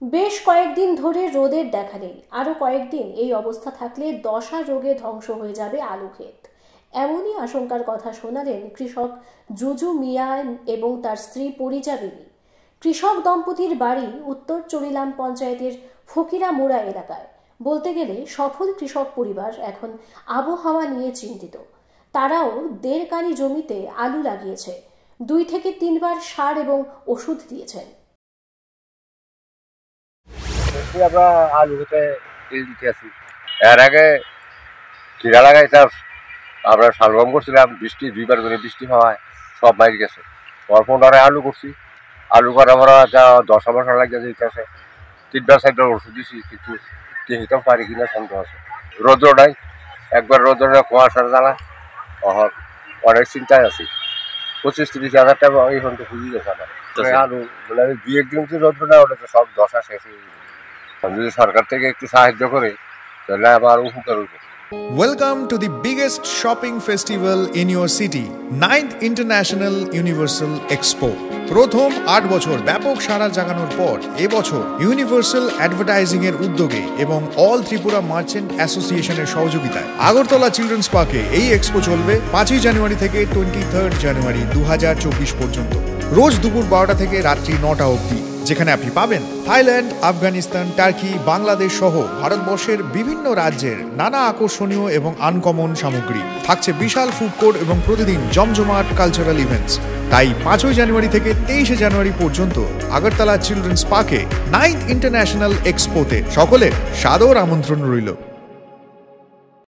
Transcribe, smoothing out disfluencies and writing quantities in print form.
বেশ কয়েকদিন ধরে রোদের দেখা নেই। আরও কয়েকদিন এই অবস্থা থাকলে দশা রোগে ধ্বংস হয়ে যাবে আলু ক্ষেত। এমনই আশঙ্কার কথা শোনালেন কৃষক জুজু মিয়া এবং তার স্ত্রী পরিজা বিবি। কৃষক দম্পতির বাড়ি উত্তর চরিলাম পঞ্চায়েতের ফকিরা মোড়া এলাকায়। বলতে গেলে সফল কৃষক পরিবার এখন আবহাওয়া নিয়ে চিন্তিত। তারাও 1.5 কানি জমিতে আলু লাগিয়েছে, 2 থেকে 3 বার সার এবং ওষুধ দিয়েছেন। আমরা আলু খেতে তেল দিতে আছি। এর আগে কিরা লাগাইতাম, আমরা শালগম করছিলাম, বৃষ্টি 2 বার করে বৃষ্টি হওয়ায় সব মারি গেছে। অল্প আলু করছি, আলু করা আমরা যা 10 বছর লাগিয়ে দিতেছে। 3 বার 4 বার ওষুধ দিছি, কিন্তু হিতাম পারি কিনা সন্দেহ আছে। রোদ্র নাই, একবার রোদ্র নেই, কুয়াশার জ্বালা, অনেক চিন্তায় আছি। 25-30 হাজার টাকা এই পর্যন্ত খুঁজি গেছে আমার আলু। মানে 2-1 দিন যদি রোদ্র না ওটা তো সব দশা শেষ হয়ে যাবে। যদি সরকার থেকে একটু সাহায্য করে তাহলে আবার উপকার হইবে। Welcome to the biggest shopping festival in your city, 9th International Universal Expo. প্রথম 8 বছর ব্যাপক সাড়া জাগানোর পর এবছর ইউনিভার্সাল অ্যাডভার্টাইজিং এর উদ্যোগে এবং অল ত্রিপুরা মার্চেন্ট অ্যাসোসিয়েশনের সহযোগিতায় আগরতলা চিলড্রেন্স পার্কে এই এক্সপো চলবে 5 জানুয়ারি থেকে 23 জানুয়ারি 2024 পর্যন্ত। রোজ দুপুর 12টা থেকে রাত্রি 9টা অবধি, যেখানে আপনি পাবেন থাইল্যান্ড, আফগানিস্তান, টার্কি, বাংলাদেশ সহ ভারতবর্ষের বিভিন্ন রাজ্যের নানা আকর্ষণীয় এবং আনকমন সামগ্রী। থাকছে বিশাল ফুড কোর্ট এবং প্রতিদিন জমজমাট কালচারাল ইভেন্টস। তাই 5 জানুয়ারি থেকে 23 জানুয়ারি পর্যন্ত আগরতলা চিলড্রেন্স পার্কে 9th ইন্টারন্যাশনাল এক্সপোতে সকলের সাদর আমন্ত্রণ রইল।